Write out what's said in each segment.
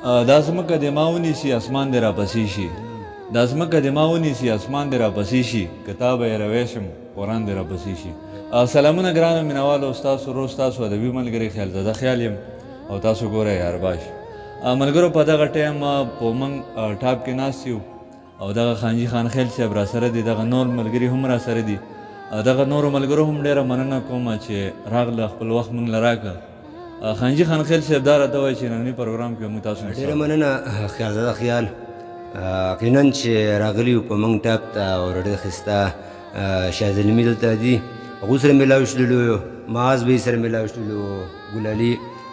دا ځمکه د ما ونیسي اسمان دې راپسې شي دا ځمکه د ما ونیسي اسمان دې راپسې شي کتاب یې روی شم قرآن دې راپسې شي سلامونه ګرانو مینهوالو ستاسو روز ستاسو ادبي ملګری خیالزاده خیال یم او تاسو ګورئ یارباش ملګرو په دغه ټایم په موږ ټاپ کې ناست یو او دغه خانجي خان خیل صاحب راسره دي دغه نور ملګري هم راسره دي دغه نورو ملګرو هم ډېره مننه کوم چې راغله خپل وخت موږ له راکړه خانجي خان خیل صاحب دا راته وایي چې ننني پروګرام کې موږ تاسو ډېره مننه خیالزاده خیال یقینا چې راغلي یو په موږ ټاپ ته او ډېر ښایسته شاه زلمي دلته دي هغو سره میلاو شللو معاذ بهي سره میلاو شللو ګلالي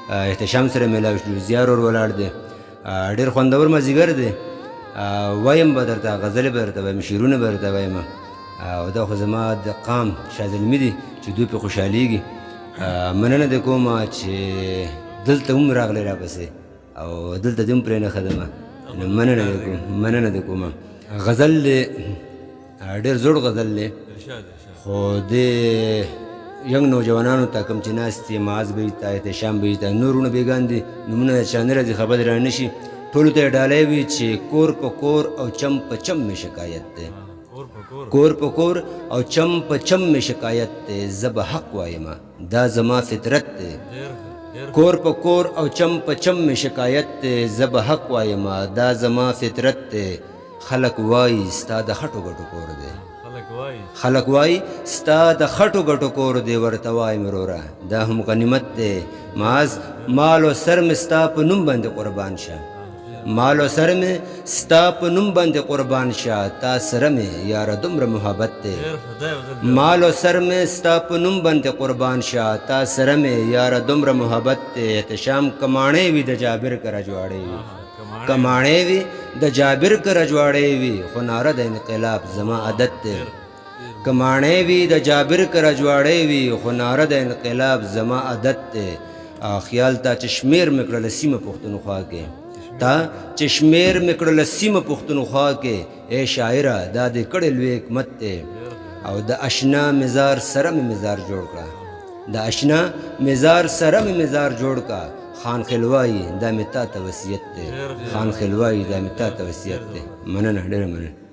احتشام سره میلاو شللو زیار ور ولاړ دی ډېر خوندور مازدیګر دی وایم به درته غزلې به درته وایم شعرونه به درته وایم او دا خو زما د قام شاه زلمي دي چې دوی پرې خوشحالېږي مننه دې کومه چې دلته هم راغلی راپسې او دلته دې هم پرې نه ښه مننه دې کومه غزل دی ډېر زوړ غزل دی خو دې ینګ نوجوانانو ته کوم چې ناست دي معاذ بهي ته احتشام بهي ته نورونه بېګان دي نومونه چا نه راځي خبر را نه شي ټولو ته یې ډالۍ وي چې کور په کور او چم په چم مې شکایت دی کور په کور او چم په چم مې شکایت دی زه به حق وایم دا زما فطرت دی کور په کور او چم په چم مې شکایت دی زه به حق وایم دا زما فطرت دی خلک وایي ستا د خټو ګټو کور دی خلک وایي ستا د خټو ګټو کور دی ورته وایم وروره دا هم غنیمت دی معاذ مال او سر مې ستا په نوم باندې قربان شه مال او سر مې ستا په نوم باندې قربان شه تا سره مې یاره دومره محبت دی مال او سر مې ستا په نوم باندې قربان شه تا سره مې یاره دومره محبت دی احتشام کماڼې وي د جابر که رجواړې وي کماڼې وي د جابر که رجواړې وي خو ناره د انقلاب زما عادت دی کماڼې وي د جابر که رجواړې وي خو ناره د انقلاب زما عادت دی خیال تا چې شمېر مې کړله سیمه پښتونخوا کې تا چې شمېر مې کړله سیمه پښتونخوا کې ای شاعره دا دې کړی لوی حکمت دی او د اشنا مزار سره مې مزار جوړ کړه د اشنا مزار سره مې مزار جوړ کړه خان خلوایي دا مې تا ته وصیت دی خان خلوایي دا مې تا ته وصیت دی مننه ډېره مننه